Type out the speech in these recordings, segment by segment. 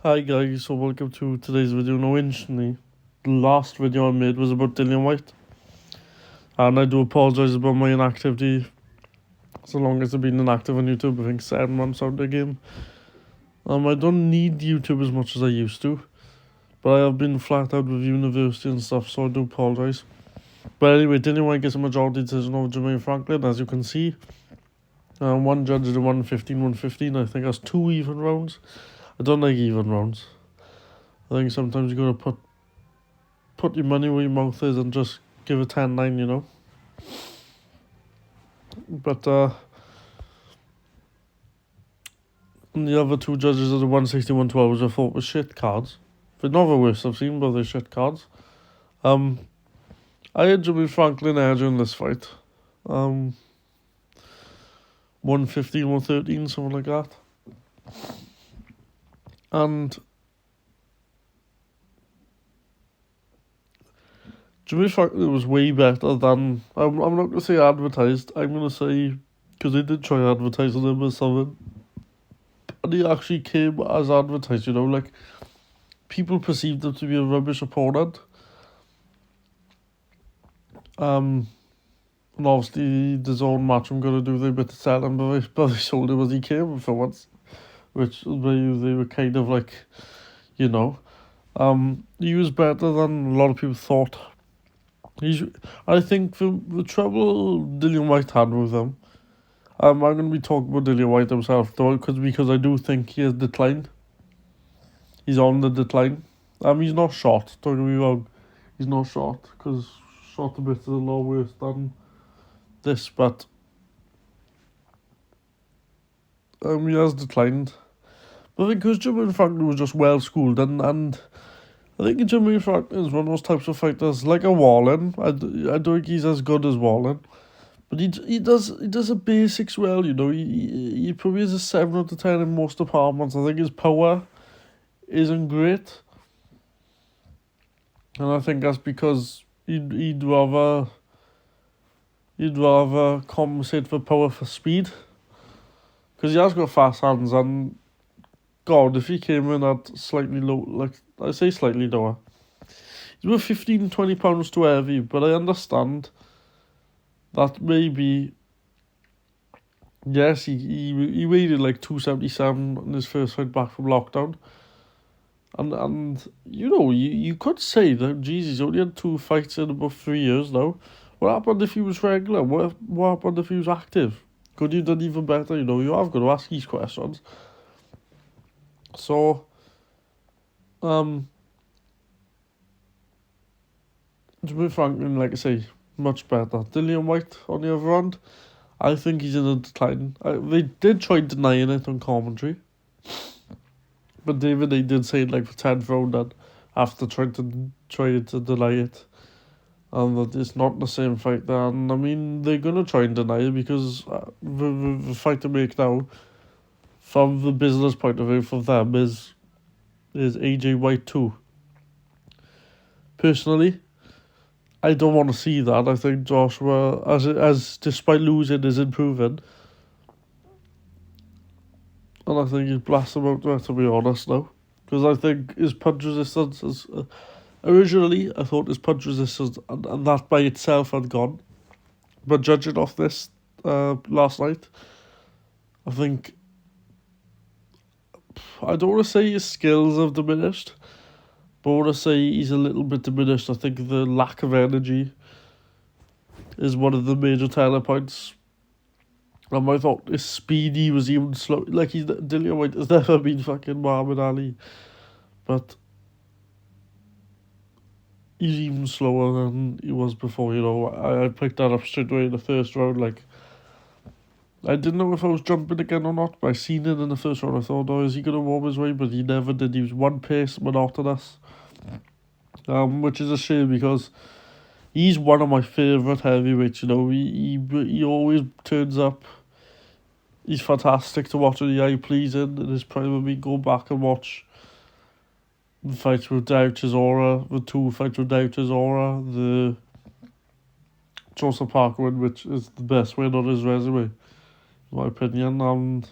Hi guys, so welcome to today's video. Now instantly, the last video I made was about Dillian White, and I do apologise about my inactivity. So long as I've been inactive on YouTube, I think 7 months out of the game. I don't need YouTube as much as I used to, but I have been flat out with university and stuff, so I do apologise. But anyway, Dillian White gets a majority decision over Jermaine Franklin, as you can see. One judge did a 115. I think that's 2 even rounds. I don't like even rounds. I think sometimes you gotta put your money where your mouth is and just give a 10-9, you know. But the other two judges are the 160-112, which I thought were shit cards. They're not the worst I've seen, but they're shit cards. I had Jimmy Franklin edge in this fight. 115, 113, something like that. And Jimmy Franklin was way better than... I'm not going to say advertised. I'm going to say... Because they did try advertising him as something. And he actually came as advertised, you know, like... People perceived him to be a rubbish opponent. And obviously, his own match I'm going to do the bit to sell him, but they sold him as he came for once. Which they were kind of like, you know... he was better than a lot of people thought. I think the trouble Dillian White had with him, I'm going to be talking about Dillian White himself, though, because I do think he has declined. He's on the decline. He's not shot, don't get me wrong. He's not shot, because shot a bit is a lot worse than this, but he has declined. But because Jermaine Franklin was just well schooled, and I think Jermaine Franklin is one of those types of fighters, like a Wallin. I don't think he's as good as Wallin, but he does the basics well, you know. He probably is a 7 out of 10 in most departments. I think his power isn't great, and I think that's because he'd rather compensate for power for speed, because he has got fast hands. And God, if he came in at slightly low, like I say slightly lower, he's worth 15-20 pounds too heavy. But I understand that maybe, yes, he weighed like 277 in his first fight back from lockdown. And you know, you could say that, geez, he's only had 2 fights in about 3 years now. What happened if he was regular? What happened if he was active? Could you have done even better? You know, you have got to ask these questions. So, Jimmy Franklin, like I say, much better. Dillian White, on the other hand, I think he's in a decline. They did try denying it on commentary, but David, they did say it like the 10th round that after trying to deny it, and that it's not the same fight. And I mean, they're gonna try and deny it because the fight to make now, from the business point of view, for them is AJ White 2. Personally, I don't want to see that. I think Joshua, as despite losing, is improving. And I think he's blessed about that, to be honest, now. Because I think his punch resistance is... originally, I thought his punch resistance and that by itself had gone. But judging off this last night, I think... I don't want to say his skills have diminished, but I want to say he's a little bit diminished. I think the lack of energy is one of the major telling points. And I thought his speedy was even slow. Like, Dillian White has never been fucking Muhammad Ali, but he's even slower than he was before, you know. I picked that up straight away in the first round. Like, I didn't know if I was jumping again or not, but I seen it in the first round. I thought, oh, is he going to warm his way? But he never did. He was one pace monotonous, which is a shame because he's one of my favourite heavyweights, you know. He always turns up. He's fantastic to watch in the eye pleasing in his prime. I mean, go back and watch the fights with Doubt Chisora, the 2 fights with Doubt Chisora, the Joseph Parker win, which is the best win on his resume, in my opinion. And,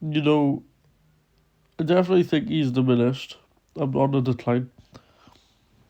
you know, I definitely think he's diminished. I'm on a decline.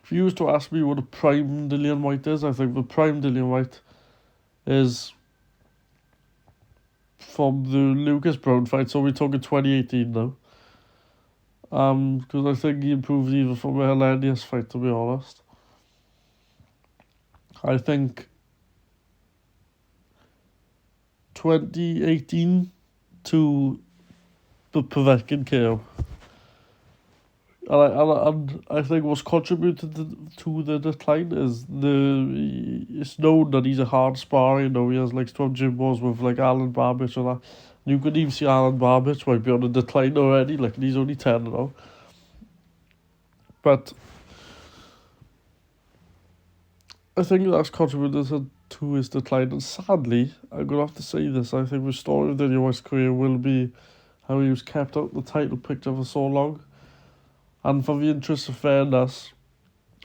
If you used to ask me what a prime Dillian White is, I think the prime Dillian White is from the Lucas Brown fight, so we're talking 2018 now. Because I think he improved even from the Helenius fight, to be honest. I think 2018 to the Povetkin KO. And I think what's contributed to the decline is it's known that he's a hard sparrer. You know, he has like strong gym wars with like Alan Barbich and that. You could even see Alan Barbich might be on a decline already. Like he's only 10 now. But I think that's contributed to his decline. And sadly, I'm gonna have to say this. I think the story of Dillian White's career will be how he was kept out of the title picture for so long. And for the interest of fairness,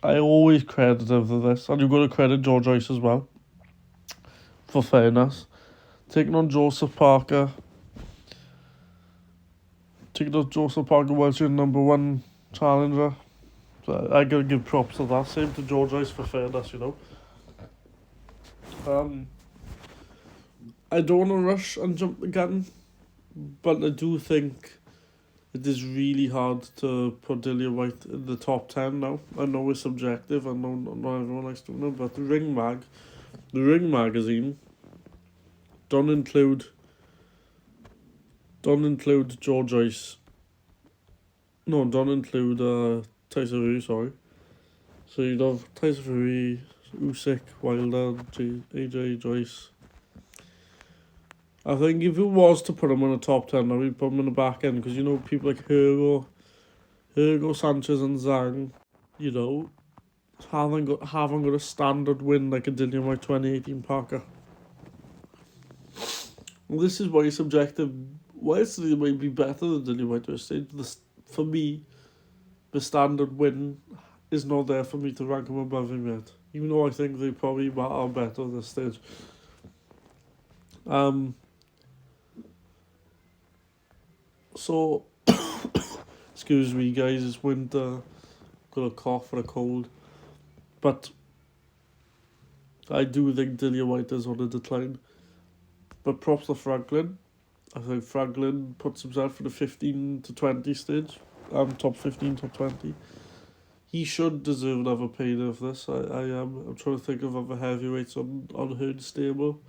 I always credit him for this, and you've got to credit George Joyce as well, for fairness. Taking on Joseph Parker was your number one challenger. So I gotta give props to that. Same to George Joyce for fairness, you know. I don't want to rush and jump the gun, but I do think it is really hard to put Dillian White in the top 10 now. I know it's subjective, I know not everyone likes doing it, but the Ring magazine don't include George Joyce. No, don't include Tyson Fury, sorry. So you'd have Tyson Fury, Usyk, Wilder, AJ, Joyce. I think if it was to put him in the top 10, I would put him in the back end, because you know people like Hugo, Sanchez and Zhang, you know, haven't got a standard win like a Dillian White 2018 Parker. Well, this is why it's subjective. Whilst they might be better than Dillian White at this stage, for me, the standard win is not there for me to rank him above him yet. Even though I think they probably are better at this stage. So, excuse me guys, it's winter, got a cough and a cold, but I do think Dillian White is on a decline. But props to Franklin. I think Franklin puts himself in the 15 to 20 stage, top 15, top 20. He should deserve another payday of this. I'm trying to think of other heavyweights on Heard's stable.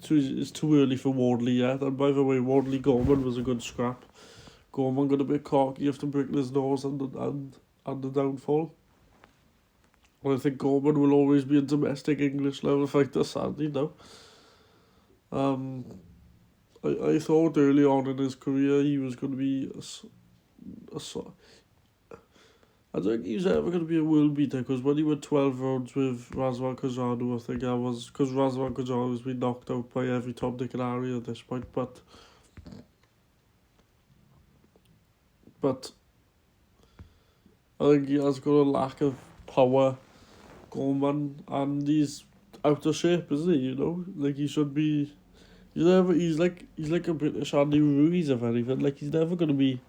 It's too early for Wardley yet. And by the way, Wardley Gorman was a good scrap. Gorman got a bit cocky after breaking his nose and the downfall. And I think Gorman will always be a domestic English level fighter, sadly now. I thought early on in his career he was going to be I don't think he's ever going to be a world beater, because when he went 12 rounds with Razvan Kajanu, I think I was, because Razvan Kajanu has been knocked out by every Tom, Dick and Harry at this point, but I think he has got a lack of power, Gorman, and he's out of shape, isn't he, you know? Like, he should be, he's like a British Andy Ruiz, if anything. Like, he's never going to be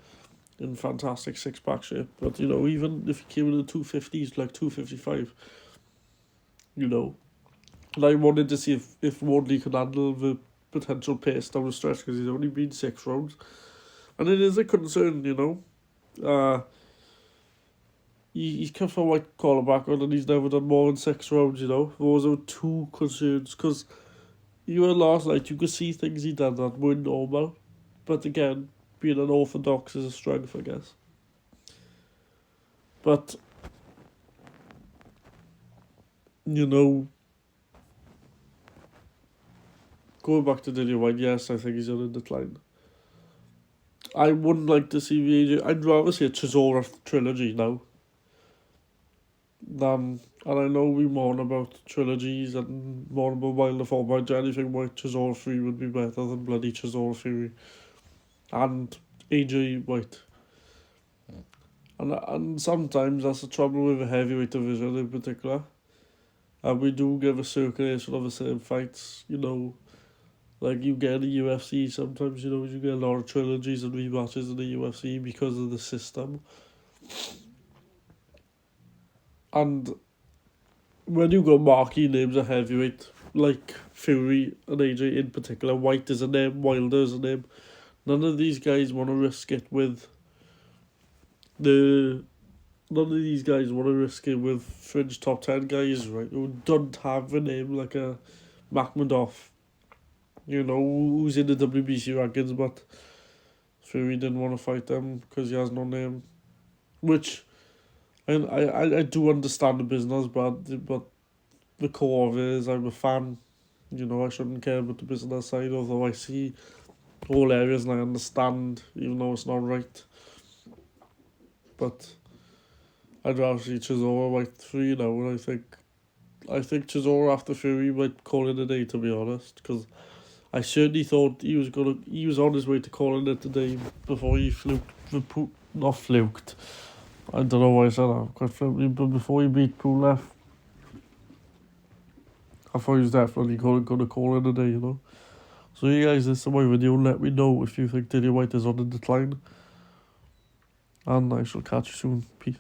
in fantastic six-pack shape, but you know, even if he came in the 250s, like 255, you know, and I wanted to see if Wardley could handle the potential pace down the stretch, because he's only been 6 rounds, and it is a concern, you know. He's come from a white collar background and he's never done more than 6 rounds, you know. Those are 2 concerns, because even last night you could see things he did that weren't normal, but again, being unorthodox is a strength, I guess. But, you know, going back to Dillian White, yes, I think he's on a decline. I wouldn't like to see the AJ. I'd rather see a Chisora trilogy now. And I know we mourn about trilogies and mourn about Wilder 4, but anything like Chisora 3 would be better than bloody Chisora Fury and AJ White. And sometimes that's the trouble with the heavyweight division in particular. And we do give a circulation of the same fights, you know. Like you get in the UFC sometimes, you know, you get a lot of trilogies and rematches in the UFC because of the system. And when you got marquee names of heavyweight, like Fury and AJ in particular, White is a name, Wilder is a name, none of these guys want to risk it with the... None of these guys want to risk it with fringe top 10 guys, right, who don't have a name like a Makhmudov, you know, who's in the WBC rankings, but Fury didn't want to fight them because he has no name. Which, I do understand the business, but the core of it is I'm a fan. You know, I shouldn't care about the business side, although I see all areas and I understand, even though it's not right. But I'd rather see Chisora fight Fury now, and I think Chisora after Fury might call it a day, to be honest, because I certainly thought he was on his way to calling it a day before he not fluked. I don't know why I said that quite flippantly, but before he beat Pulev, I thought he was definitely going to call it a day, you know. So you guys, this is my video. Let me know if you think Dillian Whyte is on the decline. And I shall catch you soon. Peace.